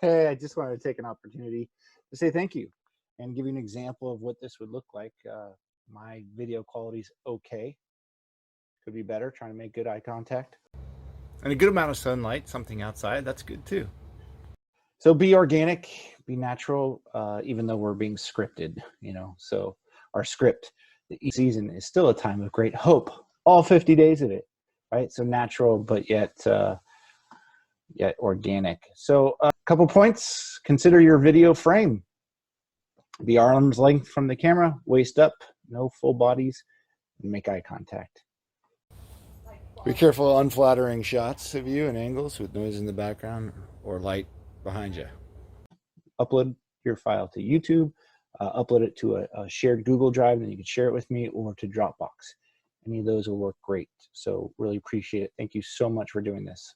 Hey, I just wanted to take an opportunity to say thank you and give you an example of what this would look like. My video quality is okay. Could be better, trying to make good eye contact. And a good amount of sunlight, something outside, that's good too. So be organic, be natural, even though we're being scripted, So our script, the season is still a time of great hope, all 50 days of it, right? So natural, but yet organic. So a couple points, consider your video frame. Be arm's length from the camera, waist up, no full bodies, and make eye contact. Be careful of unflattering shots of you and angles with noise in the background or light behind you. Upload your file to YouTube, upload it to a shared Google Drive, and you can share it with me, or to Dropbox. Any of those will work great. So really appreciate it. Thank you so much for doing this.